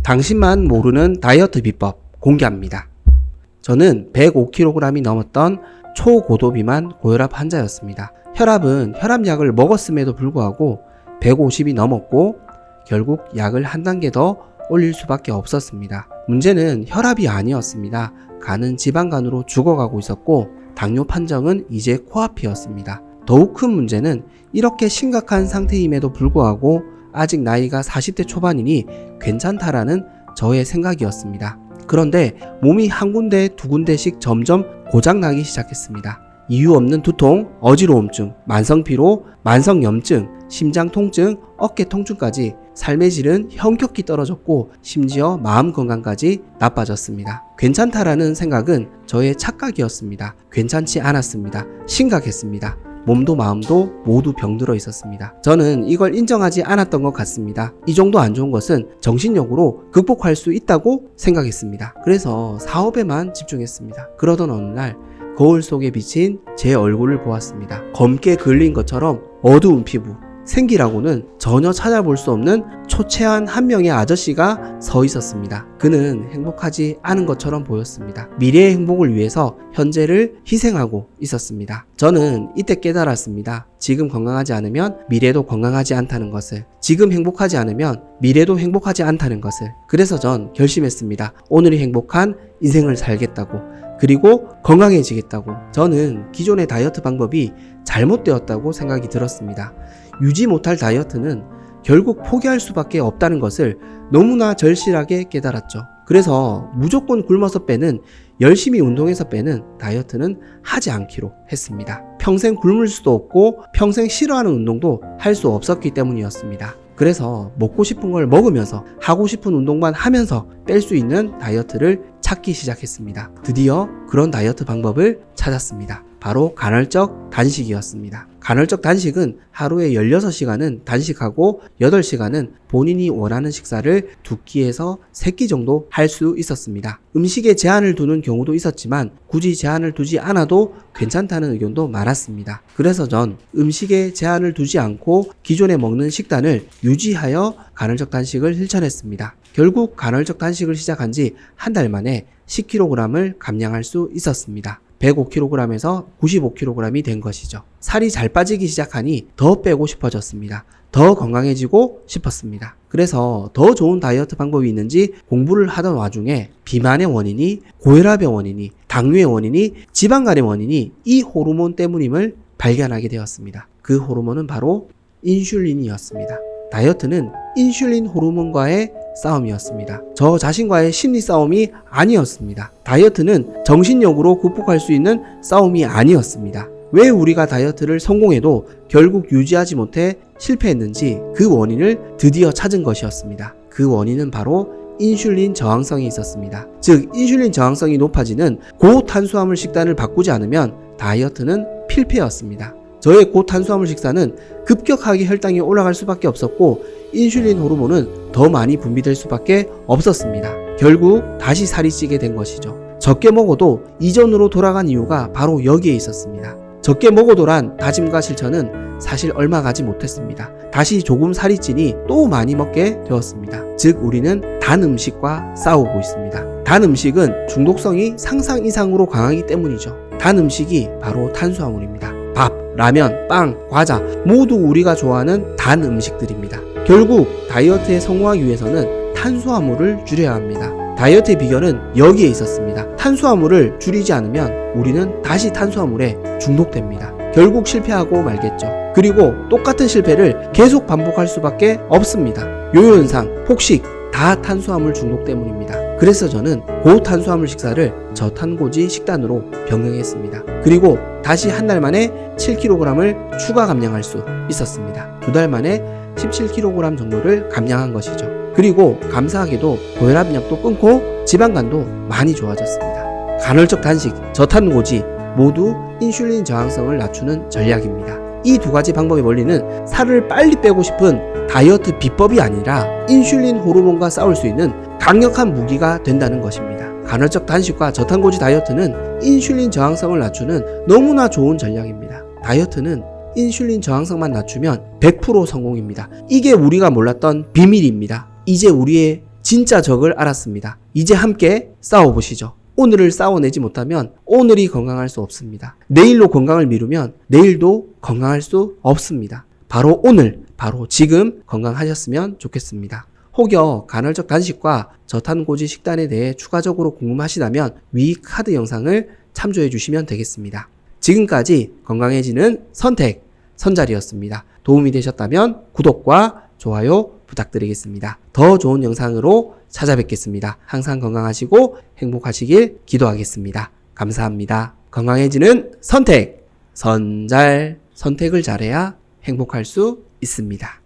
당신만 모르는 다이어트 비법 공개합니다. 저는 105kg이 넘었던 초고도비만 고혈압 환자였습니다. 혈압은 혈압약을 먹었음에도 불구하고 150이 넘었고 결국 약을 한 단계 더 올릴 수밖에 없었습니다. 문제는 혈압이 아니었습니다. 간은 지방간으로 죽어가고 있었고 당뇨 판정은 이제 코앞이었습니다. 더욱 큰 문제는 이렇게 심각한 상태임에도 불구하고 아직 나이가 40대 초반이니 괜찮다라는 저의 생각이었습니다. 그런데 몸이 한 군데 두 군데씩 점점 고장나기 시작했습니다. 이유 없는 두통, 어지러움증, 만성피로, 만성염증, 심장통증, 어깨통증까지 삶의 질은 현격히 떨어졌고 심지어 마음 건강까지 나빠졌습니다. 괜찮다라는 생각은 저의 착각이었습니다. 괜찮지 않았습니다. 심각했습니다. 몸도 마음도 모두 병들어 있었습니다. 저는 이걸 인정하지 않았던 것 같습니다. 이 정도 안 좋은 것은 정신력으로 극복할 수 있다고 생각했습니다. 그래서 사업에만 집중했습니다. 그러던 어느 날 거울 속에 비친 제 얼굴을 보았습니다. 검게 그을린 것처럼 어두운 피부, 생기라고는 전혀 찾아볼 수 없는 초췌한 한 명의 아저씨가 서 있었습니다. 그는 행복하지 않은 것처럼 보였습니다. 미래의 행복을 위해서 현재를 희생하고 있었습니다. 저는 이때 깨달았습니다. 지금 건강하지 않으면 미래도 건강하지 않다는 것을, 지금 행복하지 않으면 미래도 행복하지 않다는 것을. 그래서 전 결심했습니다. 오늘이 행복한 인생을 살겠다고, 그리고 건강해지겠다고. 저는 기존의 다이어트 방법이 잘못되었다고 생각이 들었습니다. 유지 못할 다이어트는 결국 포기할 수밖에 없다는 것을 너무나 절실하게 깨달았죠. 그래서 무조건 굶어서 빼는, 열심히 운동해서 빼는 다이어트는 하지 않기로 했습니다. 평생 굶을 수도 없고 평생 싫어하는 운동도 할 수 없었기 때문이었습니다. 그래서 먹고 싶은 걸 먹으면서 하고 싶은 운동만 하면서 뺄 수 있는 다이어트를 찾기 시작했습니다. 드디어 그런 다이어트 방법을 찾았습니다. 바로 간헐적 단식이었습니다. 간헐적 단식은 하루에 16시간은 단식하고 8시간은 본인이 원하는 식사를 2끼에서 3끼 정도 할 수 있었습니다. 음식에 제한을 두는 경우도 있었지만 굳이 제한을 두지 않아도 괜찮다는 의견도 많았습니다. 그래서 전 음식에 제한을 두지 않고 기존에 먹는 식단을 유지하여 간헐적 단식을 실천했습니다. 결국 간헐적 단식을 시작한 지 한 달 만에 10kg을 감량할 수 있었습니다. 105kg에서 95kg이 된 것이죠. 살이 잘 빠지기 시작하니 더 빼고 싶어졌습니다. 더 건강해지고 싶었습니다. 그래서 더 좋은 다이어트 방법이 있는지 공부를 하던 와중에 비만의 원인이 고혈압의 원인이 당뇨의 원인이 지방간의 원인이 이 호르몬 때문임을 발견하게 되었습니다. 그 호르몬은 바로 인슐린이었습니다. 다이어트는 인슐린 호르몬과의 싸움이었습니다. 저 자신과의 심리 싸움이 아니었습니다. 다이어트는 정신력으로 극복할 수 있는 싸움이 아니었습니다. 왜 우리가 다이어트를 성공해도 결국 유지하지 못해 실패했는지 그 원인을 드디어 찾은 것이었습니다. 그 원인은 바로 인슐린 저항성이 있었습니다. 즉 인슐린 저항성이 높아지는 고탄수화물 식단을 바꾸지 않으면 다이어트는 필패였습니다. 저의 고탄수화물 식사는 급격하게 혈당이 올라갈 수밖에 없었고 인슐린 호르몬은 더 많이 분비될 수밖에 없었습니다. 결국 다시 살이 찌게 된 것이죠. 적게 먹어도 이전으로 돌아간 이유가 바로 여기에 있었습니다. 적게 먹어도란 다짐과 실천은 사실 얼마 가지 못했습니다. 다시 조금 살이 찌니 또 많이 먹게 되었습니다. 즉 우리는 단 음식과 싸우고 있습니다. 단 음식은 중독성이 상상 이상으로 강하기 때문이죠. 단 음식이 바로 탄수화물입니다. 밥, 라면, 빵, 과자 모두 우리가 좋아하는 단 음식들입니다. 결국 다이어트에 성공하기 위해서는 탄수화물을 줄여야 합니다. 다이어트의 비결은 여기에 있었습니다. 탄수화물을 줄이지 않으면 우리는 다시 탄수화물에 중독됩니다. 결국 실패하고 말겠죠. 그리고 똑같은 실패를 계속 반복할 수밖에 없습니다. 요요 현상, 폭식 다 탄수화물 중독 때문입니다. 그래서 저는 고탄수화물 식사를 저탄고지 식단으로 병행했습니다. 그리고 다시 한 달 만에 7kg을 추가 감량할 수 있었습니다. 2달 만에 17kg 정도를 감량한 것이죠. 그리고 감사하게도 고혈압약도 끊고 지방간도 많이 좋아졌습니다. 간헐적 단식, 저탄고지 모두 인슐린 저항성을 낮추는 전략입니다. 이 두 가지 방법의 원리는 살을 빨리 빼고 싶은 다이어트 비법이 아니라 인슐린 호르몬과 싸울 수 있는 강력한 무기가 된다는 것입니다. 간헐적 단식과 저탄고지 다이어트는 인슐린 저항성을 낮추는 너무나 좋은 전략입니다. 다이어트는 인슐린 저항성만 낮추면 100% 성공입니다. 이게 우리가 몰랐던 비밀입니다. 이제 우리의 진짜 적을 알았습니다. 이제 함께 싸워보시죠. 오늘을 싸워내지 못하면 오늘이 건강할 수 없습니다. 내일로 건강을 미루면 내일도 건강할 수 없습니다. 바로 오늘, 바로 지금 건강하셨으면 좋겠습니다. 혹여 간헐적 단식과 저탄고지 식단에 대해 추가적으로 궁금하시다면 위 카드 영상을 참조해 주시면 되겠습니다. 지금까지 건강해지는 선택, 선잘이었습니다. 도움이 되셨다면 구독과 좋아요 부탁드리겠습니다. 더 좋은 영상으로 찾아뵙겠습니다. 항상 건강하시고 행복하시길 기도하겠습니다. 감사합니다. 건강해지는 선택, 선잘. 선택을 잘해야 행복할 수 있습니다.